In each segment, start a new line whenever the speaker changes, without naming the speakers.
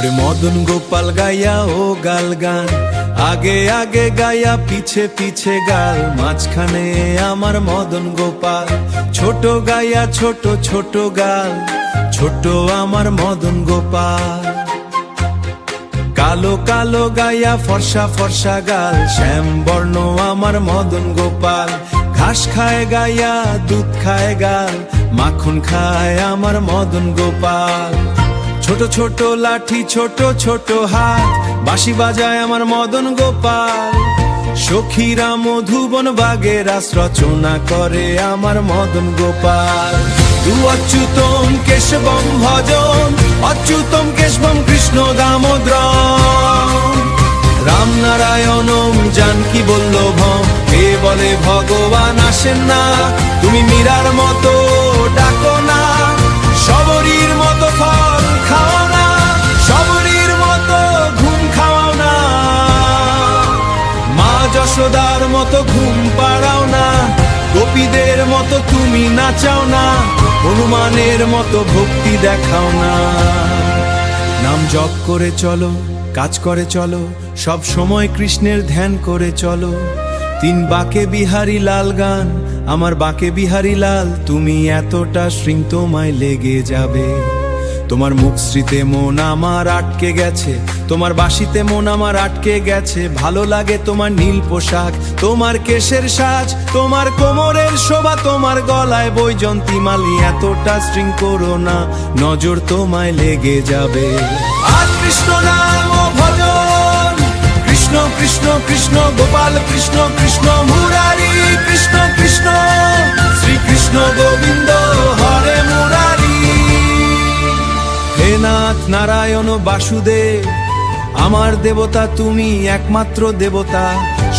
ওরে মদন গোপাল গাইয়া ও গাল গান, আগে আগে গাইয়া পিছে পিছে গাল, মাঝখানে আমার মদন গোপাল। ছোট গাইয়া ছোট ছোট গাল, ছোট আমার মদন গোপাল। কালো কালো গাইয়া ফর্সা ফর্সা গাল, শ্যাম বর্ণ আমার মদন গোপাল। ঘাস খায় গাইয়া দুধ খায় গাল, মাখন খায় আমার মদন গোপাল। ছোট ছোট লাঠি ছোট ছোট হাত, বাঁশি বাজায় আমার মদন গোপাল। সখীরা মধুবন বাগে রাস রচনা করে আমার মদন গোপাল। অচ্যুতম কেশবম ভজন, অচ্যুতম কেশবম কৃষ্ণ দামোদরম। রাম নারায়ণম জানকী বল্লভম, কে বলে ভগবান আসেন না। তুমি মীরার মতো ডাকো না, সবরীর মতো ফল খাও না, সবরীর মতো ঘুম খাওয়াও না। মা যশোদার মতো ঘুম পাড়াও না, গোপীদের মতো তুমি নাচাও না, হনুমানের মতো ভক্তি দেখাও না। নাম জপ করে চলো, কাজ করে চলো, সব সময় কৃষ্ণের ধ্যান করে চলো। তিন বাঁকে বিহারী লাল গান, আমার বাঁকে বিহারী লাল। তুমি এতটা শৃঙ্গ তোমায় লেগে যাবে। তোমার মুখশ্রীতে মন আমার আটকে গেছে, তোমার বাঁশিতে মন আমার আটকে গেছে। ভালো লাগে তোমার নীল পোশাক, তোমার কেশের সাজ, তোমার কোমরের শোভা, তোমার গলায় বৈজন্তী মালি। এতটা শৃঙ্গ করো না, নজর তোমায় লেগে যাবে। আর কৃষ্ণ নাম ও ভজন, কৃষ্ণ কৃষ্ণ কৃষ্ণ গোপাল কৃষ্ণ কৃষ্ণ মুরারি। কৃষ্ণ কৃষ্ণ শ্রীকৃষ্ণ গোবিন্দ হরে মুরারি। হে নাথ নারায়ণ বাসুদেব, আমার দেবতা তুমি একমাত্র দেবতা।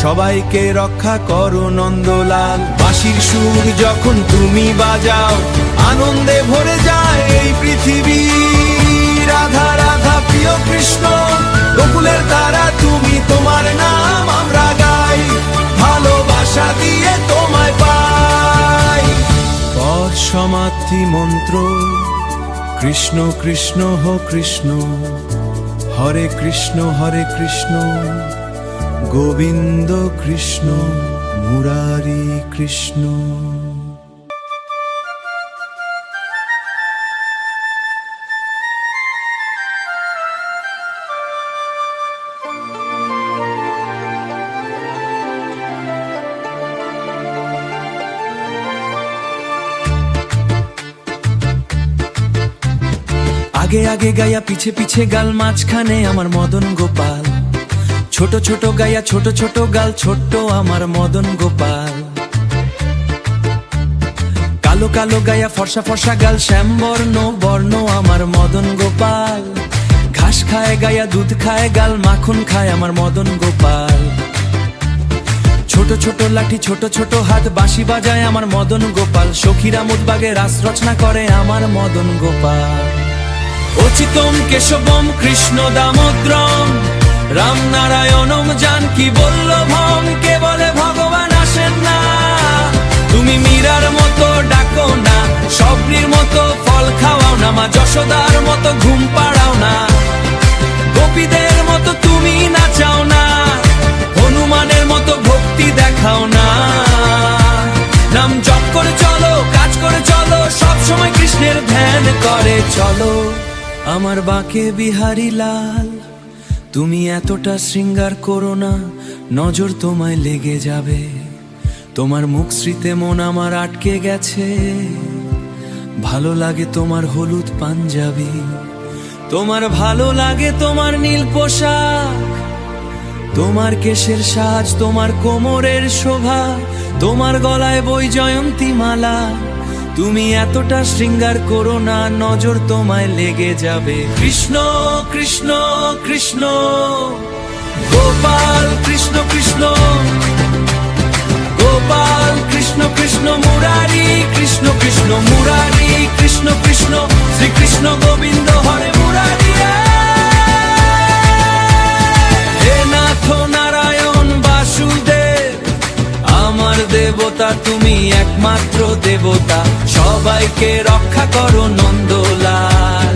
সবাইকে রক্ষা করো নন্দলাল। বাঁশির সুর যখন তুমি বাজাও, আনন্দে ভরে যায় এই পৃথিবী। রাধা রাধা প্রিয় কৃষ্ণ, গোকুলের তারা তুমি, তোমার নাম আমরা গাই। ভালোবাসা দিয়ে তোমায় পাই। পর সমাধি মন্ত্র, কৃষ্ণ কৃষ্ণ হো কৃষ্ণ, হরে কৃষ্ণ গোবিন্দ কৃষ্ণ মুরারি কৃষ্ণ। আগে আগে গায়া পিছে পিছে গাল, মাঝখানে আমার মদন গোপাল। ছোট ছোট গায়া ছোট ছোট গাল, ছোট্ট আমার মদন গোপাল। কালো কালো গায়া ফর্সা ফর্সা গাল, শ্যাম বর্ণ বর্ণ আমার মদন গোপাল। ঘাস খায় গায়া দুধ খায় গাল, মাখন খায় আমার মদন গোপাল। ছোট ছোট লাঠি ছোট ছোট হাত, বাঁশি বাজায় আমার মদন গোপাল। সখীরা মুদবাগে রাস রচনা করে আমার মদন গোপাল। অচ্যুতম কেশবম কৃষ্ণ দামোদরম, রাম নারায়ণম জানকী বল্লভম। কে বলে ভগবান আসেন না। তুমি মীরার মতো ডাকো না, সবরীর মতো ফল খাওয়াও না। মা যশোদার মতো ঘুম পাড়াও না, গোপীদের মতো তুমি নাচাও না, হনুমানের মতো ভক্তি দেখাও না। নাম জপ করে চলো, কাজ করে চলো, সব সময় কৃষ্ণের ধ্যান করে চলো। আমার বাঁকে বিহারী লাল, তুমি এতটা শৃঙ্গার করো না, নজর তোমায় লেগে যাবে। তোমার মুখশ্রীতে মন আমার আটকে গেছে। ভালো লাগে তোমার হলুদ পাঞ্জাবি, তোমার ভালো লাগে তোমার নীল পোশাক, তোমার কেশের সাজ, তোমার কোমরের শোভা, তোমার গলায় বৈজয়ন্তী মালা। তুমি এতটা শৃঙ্গার করো না, নজর তোমায় লেগে যাবে। কৃষ্ণ কৃষ্ণ কৃষ্ণ গোপাল কৃষ্ণ কৃষ্ণ গোপাল কৃষ্ণ কৃষ্ণ মুরারি। কৃষ্ণ কৃষ্ণ মুরারি, কৃষ্ণ কৃষ্ণ শ্রীকৃষ্ণ গোবিন্দ হরে মুরারি। হে নাথ নারায়ণ বাসুদেব, আমার দেবতা তুমি একমাত্র দেবতা। সবাইকে রক্ষা করো নন্দলাল।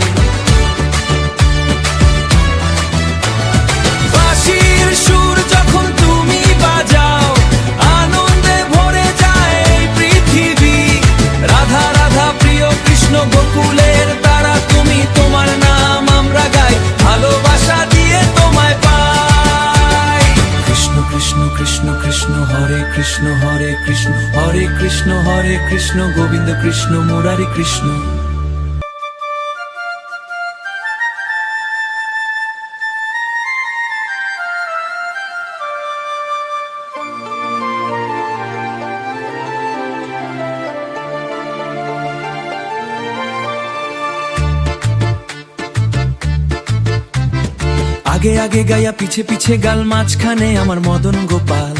হরে কৃষ্ণ গোবিন্দ কৃষ্ণ মুরারি কৃষ্ণ। আগে আগে গায়া পিছে পিছে গাল মাঝখানে আমার মদন গোপাল,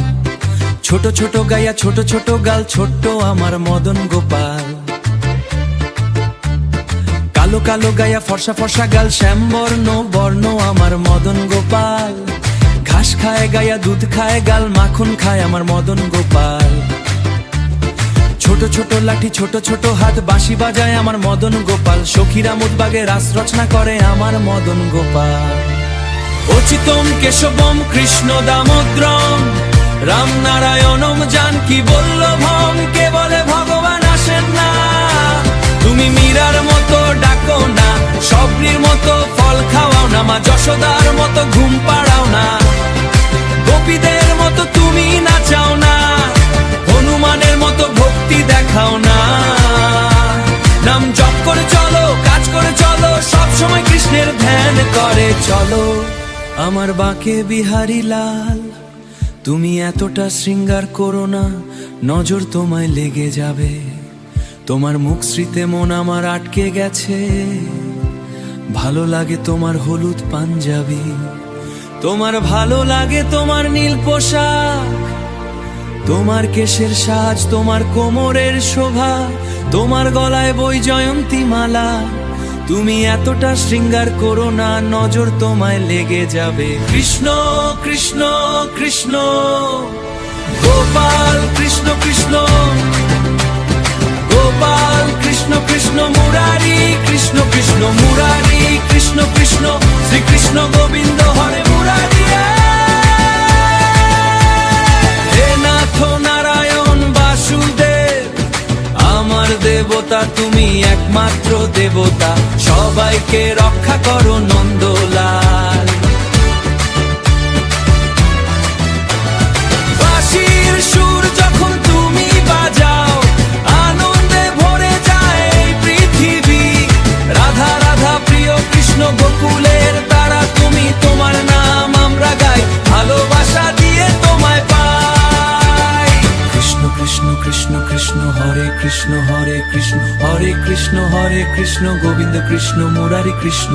ছোট ছোট গায়া ছোট ছোট গাল ছোট্ট আমার মদন গোপাল। কালো কালো গায়া ফর্সা ফর্সা গাল শ্যামবর্ণ বর্ণ আমার মদন গোপাল। ঘাস খায় গায়া দুধ খায় গাল মাখন খায় আমার মদন গোপাল। ছোট ছোট লাঠি ছোট ছোট হাত বাঁশি বাজায় আমার মদন গোপাল। সখীরা মুদবাগে রাস রচনা করে আমার মদন গোপাল। অচিতম কেশবম কৃষ্ণ দামোদ্রম রাম নারায়ণম জানকী বল্লভম। কে বলে ভগবান আসেন না, তুমি মীরার মতো ডাকো না, শবরীর মতো ফল খাওয়াও না, মা যশোদার মতো ঘুম পাড়াও না, গোপীদের মতো তুমি নাচাও না, হনুমানের মতো ভক্তি দেখাও না। নাম জপ করে চলো, কাজ করে চলো, সব সময় কৃষ্ণের ধ্যান করে চলো। আমার বাঁকে বিহারী লাল, তুমি এতটা শৃঙ্গার করো না, নজর তোমায় লেগে যাবে। তোমার মুখ স্মৃতে মন আমার আটকে গেছে, ভালো লাগে তোমার হলুদ পাঞ্জাবি, তোমার ভালো লাগে তোমার নীল পোশাক, তোমার কেশের সাজ, তোমার কোমরের শোভা, তোমার গলায় বৈজয়ন্তী মালা। তুমি এতটা শৃঙ্গার করো না, নজর তোমায় লেগে যাবে। কৃষ্ণ কৃষ্ণ কৃষ্ণ গোপাল কৃষ্ণ কৃষ্ণ গোপাল কৃষ্ণ কৃষ্ণ মুরারি কৃষ্ণ কৃষ্ণ মুরারি কৃষ্ণ কৃষ্ণ শ্রীকৃষ্ণ গোবিন্দ হরে মুরারি। হে নাথ নারায়ণ বাসুদেব, আমার দেবতা তুমি একমাত্র দেবতা, সবাইকে রক্ষা করো নন্দলাল। বাঁশির সুর যখন তুমি বাজাও, আনন্দে ভরে যায় এই পৃথিবী। রাধা রাধা প্রিয় কৃষ্ণ গোকুলের তারা তুমি, তোমার নাম আমরা গাই, ভালোবাসা দিয়ে তোমায় পাই। কৃষ্ণ কৃষ্ণ কৃষ্ণ কৃষ্ণ হরে কৃষ্ণ হরে কৃষ্ণ হরে কৃষ্ণ হরে কৃষ্ণ গোবিন্দ কৃষ্ণ মুরারি কৃষ্ণ।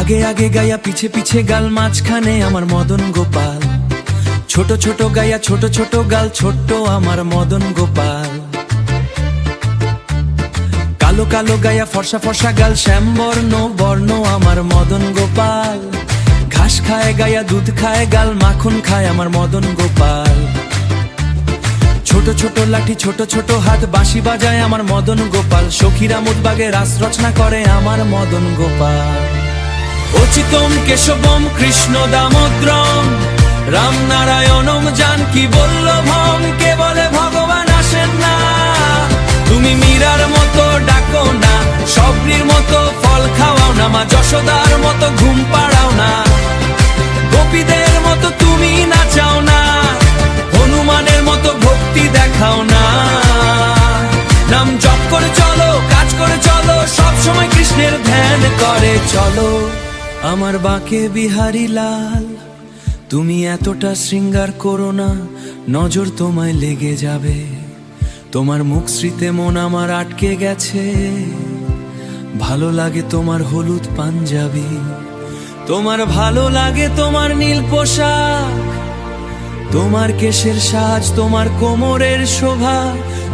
আগে আগে গায়া পিছে পিছে গাল মাঝখানে আমার মদন গোপাল, ছোট ছোট গায়া ছোট ছোট গাল ছোট্ট আমার মদন গোপাল। কালো কালো গায়া ফর্সা ফর্সা গাল শ্যামবর্ণ বর্ণ আমার মদন গোপাল। ঘাস খায় গায়া দুধ খায় গাল মাখন খায় আমার মদন গোপাল। ছোট ছোট লাঠি ছোট ছোট হাত বাঁশি বাজায় আমার মদন গোপাল। সখীরা মুদবাগে রাস রচনা করে আমার মদন গোপাল। অচিতম কেশবম কৃষ্ণ দামোদ্রম রাম নারায়ণম জানকী বল্লভম। কে বলে ভগবান আসেন না, তুমি মীরার মতো ডাকো না, শবরীর মতো ফল খাওয়াও না, মা যশোদার মতো ঘুম পাড়াও না, গোপীদের মতো তুমি নাচাও না, হনুমানের মতো ভক্তি দেখাও না। নাম জপ করে চলো, কাজ করে চলো, সব সময় কৃষ্ণের ধ্যান করে চলো। আমার বাঁকে বিহারী লাল, তুমি এতটা শৃঙ্গার করো না, নজর তোমায় লেগে যাবে। তোমার মুখ স্মৃতে মন আমার আটকে গেছে, ভালো লাগে তোমার হলুদ পাঞ্জাবি, তোমার ভালো লাগে তোমার নীল পোশাক, তোমার কেশের সাজ, তোমার কোমরের শোভা,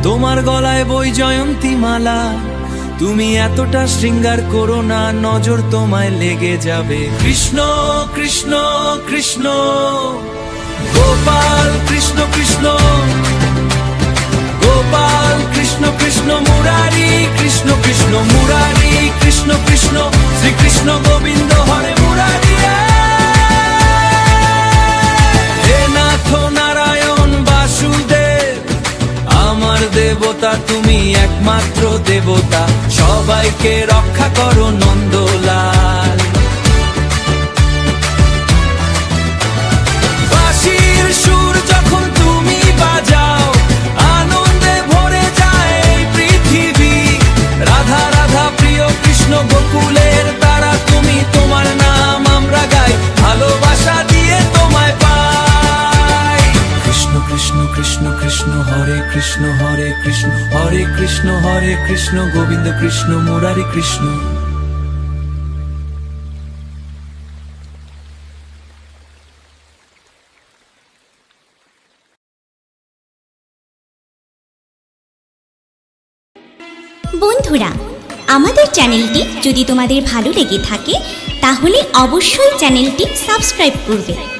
তোমার গলায় বৈজয়ন্তী মালা। তুমি এতটা শৃঙ্গার করো না, নজর তোমায় লেগে যাবে। কৃষ্ণ কৃষ্ণ কৃষ্ণ গোপাল কৃষ্ণ কৃষ্ণ গোপাল কৃষ্ণ কৃষ্ণ মুরারি কৃষ্ণ কৃষ্ণ মুরারি কৃষ্ণ কৃষ্ণ শ্রীকৃষ্ণ গোবিন্দ হরে মুরারি হে নাথ নারায়ণ বাসুদেব আমার দেবতা তুমি একমাত্র দেবতা সবাইকে রক্ষা করো নন্দলাল বাঁশির সুর যখন তুমি বাজাও আনন্দে ভরে যায় এই পৃথিবী রাধা রাধা প্রিয় কৃষ্ণ গোকুলের তারা তুমি তোমার নাম আমরা গাই ভালোবাসা দিয়ে তোমায় পাই কৃষ্ণ কৃষ্ণ কৃষ্ণ কৃষ্ণ হরে কৃষ্ণ হরে কৃষ্ণ হরে কৃষ্ণ গোবিন্দ কৃষ্ণ মুরারি কৃষ্ণ।
বন্ধুরা, আমাদের চ্যানেলটি যদি তোমাদের ভালো লেগে থাকে তাহলে অবশ্যই চ্যানেলটি সাবস্ক্রাইব করবে।